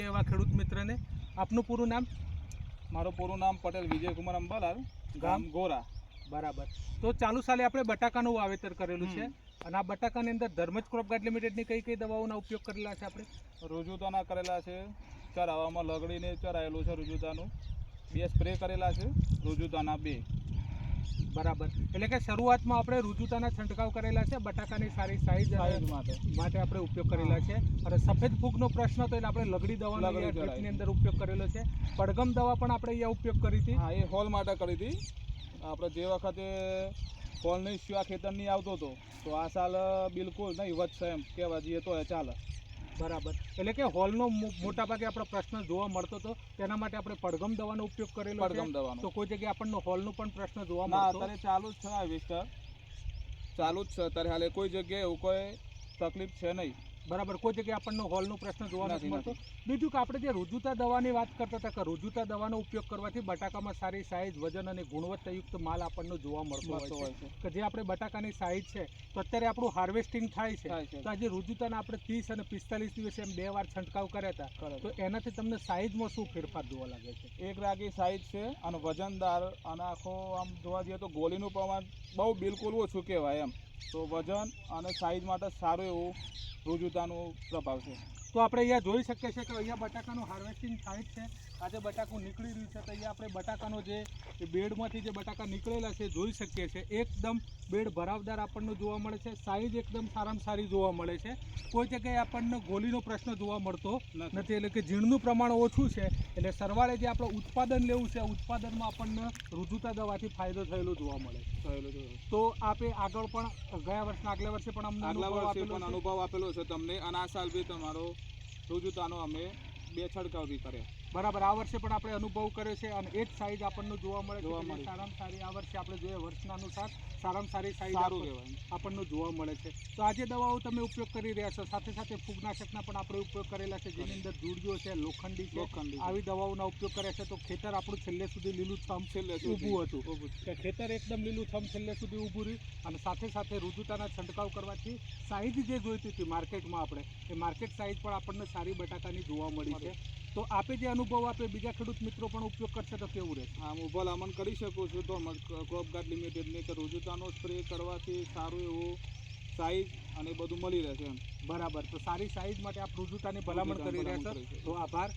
એવા ખેડૂત મિત્રને આપનું પૂરું નામ? મારું પૂરું નામ પટેલ વિજયકુમાર અંબાલાલ, ગામ ગોરા. બરાબર. તો ચાલુ સાલે આપણે બટાકાનું વાવેતર કરેલું છે અને આ બટાકાની અંદર ધર્મજ ક્રોપ ગાર્ડ લિમિટેડની કઈ કઈ દવાઓના ઉપયોગ કરેલા છે આપણે? રુજુતાના કરેલા છે, ચરાવામાં લગડીને ચરાયેલું છે રુજુતાનું, 2 સ્પ્રે કરેલા છે, રુજુતાના 2. બરાબર. એટલે કે શરૂઆતમાં આપણે રુજુતાના છંટકાવ કરેલા છે બટાકાની સારી સાઈઝ માટે આપણે ઉપયોગ કરેલા છે. અને સફેદ ફૂગનો પ્રશ્ન તો એટલે આપણે લગડી દવાનો ડ્રીપની અંદર ઉપયોગ કરેલો છે. પડગમ દવા પણ આપણે અહીંયા ઉપયોગ કરી હતી. હા, એ હોલ માટે કરી હતી. આપણે જે વખતે હોલનો ઇસ્યુ આ ખેતર નહીં આવતો હતો, તો આ સાલ બિલકુલ નહીં વધશે એમ કહેવા જઈએ તો એ ચાલે. બરાબર. એટલે કે હોલનો મોટા ભાગે આપણો પ્રશ્ન જોવા મળતો હતો, તેના માટે આપણે પડગમ દવાનો ઉપયોગ કરેલો છે. પડગમ દવાનો તો કોઈ જગ્યાએ આપણને હોલનો પણ પ્રશ્ન જોવા ના, મળતો? અત્યારે ચાલુ જ છે. આ વિસ્ટર ચાલુ જ છે અત્યારે. હાલે કોઈ જગ્યાએ એવું કોઈ તકલીફ છે નહીં. બરાબર. કોઈ જગ્યાએ આપણને હોલનો પ્રશ્ન જોવા નથી મળતો. બીજું કે આપણે જે રુજુતા દવાની વાત કરતા હતા કે રુજુતા દવાનો ઉપયોગ કરવાથી બટાકામાં સારી સાઈઝ, વજન અને ગુણવત્તાયુક્ત માલ આપણને જોવા મળતો હોય છે. કે જે આપણે બટાકાની સાઈઝ છે તો અત્યારે આપણું હાર્વેસ્ટિંગ થાય છે, તો આજે રુજુતાના આપણે 30 અને 45 દિવસે એમ 2 વાર છંટકાવ કર્યા હતા, તો એનાથી તમને સાઈઝમાં શું ફેરફાર જોવા લાગે છે? એક રાગી સાઈઝ છે અને વજનદાર, અને આખો આમ જોવા જઈએ તો ગોળીનું પ્રમાણ બહુ બિલકુલ ઓછું કહેવાય એમ. તો વજન અને સાઈઝ માટે સારું એવું રુજુતાનું પ્રભાવ છે. તો આપણે અહીંયા જોઈ શકીએ છીએ કે અહીંયા બટાકાનું હાર્વેસ્ટિંગ થાય છે. આજે બટાકું નીકળી રહ્યું છે, તો અહીંયા આપણે બટાકાનો જે બેડમાંથી જે બટાકા નીકળેલા છે જોઈ શકીએ છીએ. એકદમ બેડ ભરાવદાર આપણને જોવા મળે છે. સાઈઝ એકદમ સારામાં સારી જોવા મળે છે. કોઈ જગ્યાએ આપણને ગોલીનો પ્રશ્ન જોવા મળતો નથી. એટલે કે ઝીણનું પ્રમાણ ઓછું છે, એટલે સરવાળે જે આપણે ઉત્પાદન લેવું છે, ઉત્પાદનમાં આપણને રુજુતા દવાથી ફાયદો થયેલો જોવા મળે છે. તો આપે આગળ પણ ગયા વર્ષના આગલા વર્ષે પણ અમને અનુભવ આપેલો છે તમને, અને આ સાલ બી તમારો રુજુતાનો અમે 2 છંટકાવ બી કર્યા. બરાબર. આ વર્ષે પણ આપણે અનુભવ કર્યો છે અને એ જ સાઈઝ આપણને જોવા મળે છે. સારામાં સારી આ વર્ષે આપણે જોઈએ વર્ષના અનુસાર સારામાં સારી સાઈઝ આપણને જોવા મળે છે. તો આ જે દવાઓ તમે ઉપયોગ કરી રહ્યા છો, સાથે સાથે ફૂગનાશકના પણ આપણે ઉપયોગ કરેલા છે, જેની અંદર જુડજો છે, લોખંડી છે, આવી દવાઓના ઉપયોગ કર્યા છે. તો ખેતર આપણું છેલ્લે સુધી લીલુંછમ ઊભું હતું, કે ખેતર એકદમ લીલુંછમ છેલ્લે સુધી ઊભું રહ્યું. અને સાથે સાથે રુજુતાના છંટકાવ કરવાથી સાઈઝ જે જોઈતી હતી માર્કેટમાં આપણે, એ માર્કેટ સાઈઝ પણ આપણને સારી બટાકાની જોવા મળી છે. તો આપે જે અનુભવ આપે બીજા ખેડૂત મિત્રો પણ ઉપયોગ કરશે તો કેવું રહેશે? હા, હું ભલામણ કરી શકું છું તો ક્રોપ ગાર્ડ લિમિટેડની કે રુજુતાનો સ્પ્રે કરવાથી સારું એવું સાઈઝ અને બધું મળી રહેશે એમ. બરાબર. તો સારી સાઈઝ માટે આપ રુજુતાની ભલામણ કરી રહ્યા છો, તો આભાર.